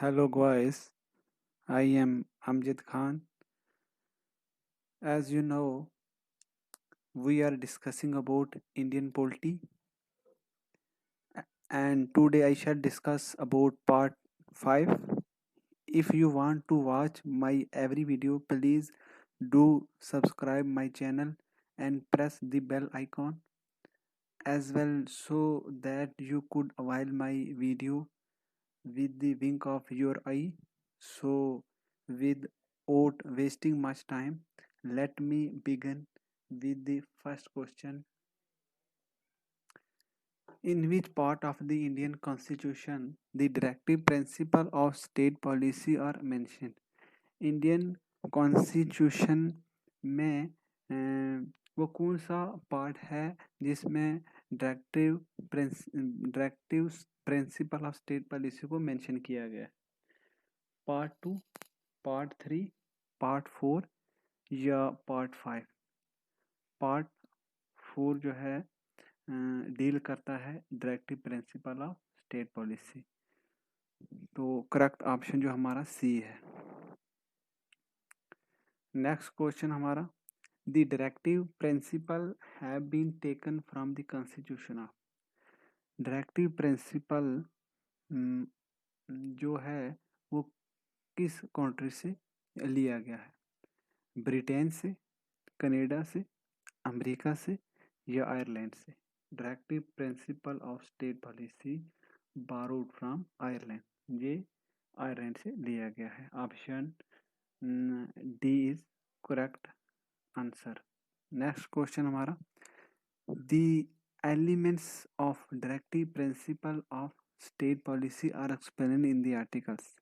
Hello guys, I am Amjad Khan. As you know, we are discussing about Indian polity and today I shall discuss about part 5. If you want to watch my every video, please do subscribe my channel and press the bell icon as well so that you could avail my video with the wink of your eye. So, without wasting much time, let me begin with the first question. In which part of the Indian Constitution the directive principle of state policy are mentioned? Indian constitution में वो कौन सा part है जिसमें directive principle of state policy को mention किया गया है? पार्ट 2, पार्ट 3, पार्ट 4 या पार्ट 5? पार्ट 4 जो है डील करता है directive principle of state policy, तो करेक्ट ऑप्शन जो हमारा सी है। नेक्स्ट क्वेश्चन हमारा, the directive principle have been taken from the constitution of. Directive principle जो है वो किस कंट्री से लिया गया है? ब्रिटेन से, कनाडा से, अमेरिका से या आयरलैंड से? Directive principle of state policy borrowed from Ireland, ये आयरलैंड से लिया गया है। Option D is correct answer. Next question हमारा, the elements of directive principle of state policy are explained in the articles.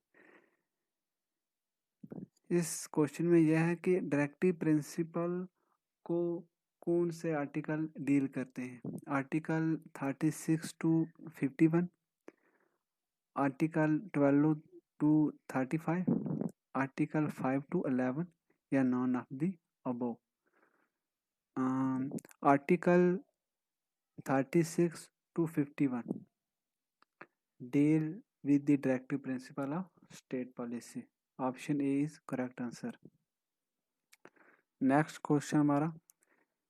इस क्वेश्चन में यह है कि डायरेक्टिव प्रिंसिपल को कौन से आर्टिकल डील करते हैं? Article 36 to 51, article 12 to 35, article 5 to 11 या none of the above? Article 36 to 51 deal with the directive principle of state policy. Option A is correct answer. Next question हमारा,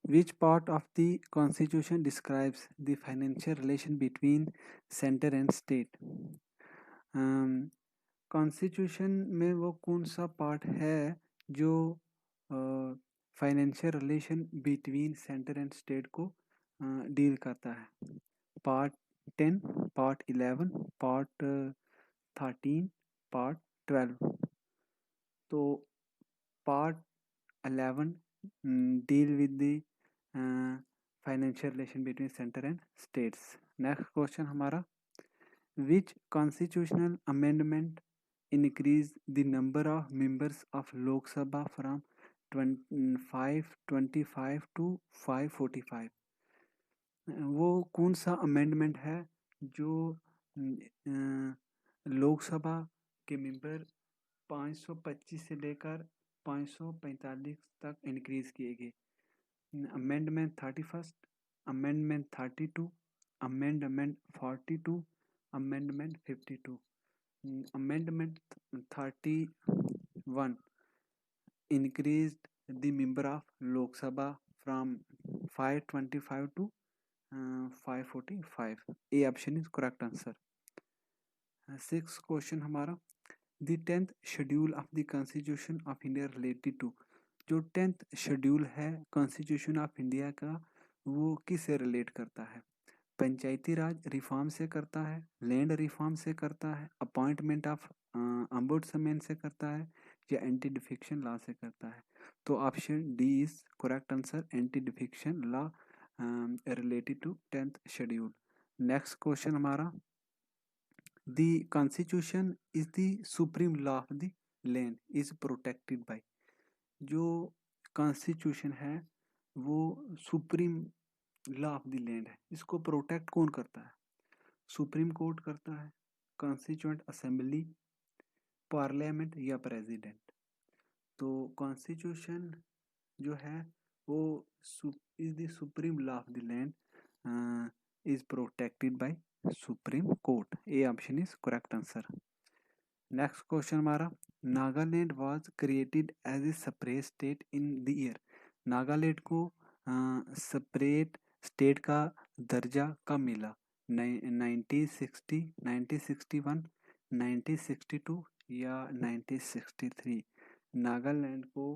which part of the constitution describes the financial relation between center and state? Constitution में वो कौन सा part है जो financial relation between centre and state को deal करता है? Part 10, part 11, part 13, part 12? तो part 11 deal with the financial relation between centre and states. Next question हमारा, which constitutional amendment increase the number of members of Lok Sabha from 525 to 545? वो कौन सा amendment है जो लोकसभा के मेंबर 525 से लेकर 545 तक इंक्रीज किए गए? Amendment 31, amendment 32, amendment 42, amendment 52? Amendment 31 increased the member of Lok Sabha from 525 to 545. A option is correct answer. Sixth question हमारा, the 10th schedule of the Constitution of India related to। जो 10th schedule है constitution of India का वो किससे relate करता है? पंचायती राज reform से करता है, लैंड रिफॉर्म से करता है, अपॉइंटमेंट ऑफ अम्बुड्समैन से करता है या एंटी डिफेक्शन लॉ से करता है? तो option D is correct answer, anti defection law related to 10th schedule. Next question हमारा, the constitution is the supreme law of the land is protected by. जो कॉन्स्टिट्यूशन है वो supreme law of the land है, इसको protect कौन करता है? Supreme court करता है, कॉन्स्टिट्यूएंट असेंबली, पार्लियामेंट या प्रेसिडेंट? तो कॉन्स्टिट्यूशन जो है वो is the supreme law of the land is protected by supreme court. A option is correct answer. Next question हमारा, Nagaland was created as a separate state in the year. Nagaland को separate state का दर्जा कब मिला? 1960, 1961, 1962 या 1963? नागालैंड को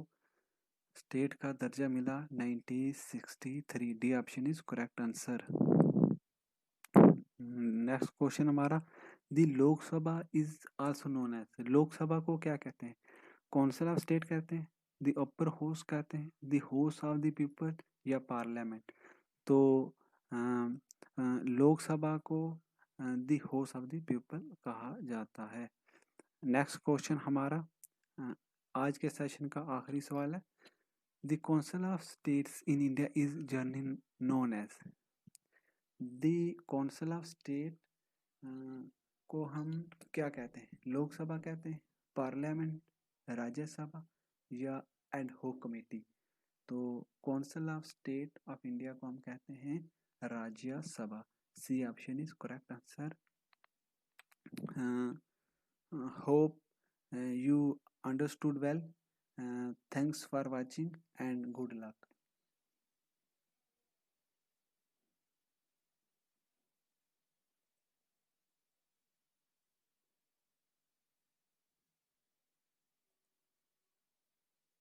स्टेट का दर्जा मिला 1963। D option is correct answer. Next question हमारा, the Lok Sabha is also known as, Lok Sabha को क्या कहते हैं? काउंसिल ऑफ स्टेट कहते हैं, द अपर हाउस कहते हैं, the house of the people या पार्लियामेंट? तो लोकसभा को the house of the people कहा जाता है। नेक्स्ट क्वेश्चन हमारा, आज के सेशन का आखिरी सवाल है, the council of states in India is generally known as. The council of state को हम क्या कहते हैं? लोकसभा कहते हैं, पार्लियामेंट, राज्यसभा या एड होक कमेटी? तो council of state of India को हम कहते हैं Rajya Sabha. C option is correct answer. Hope you understood well. Thanks for watching and good luck.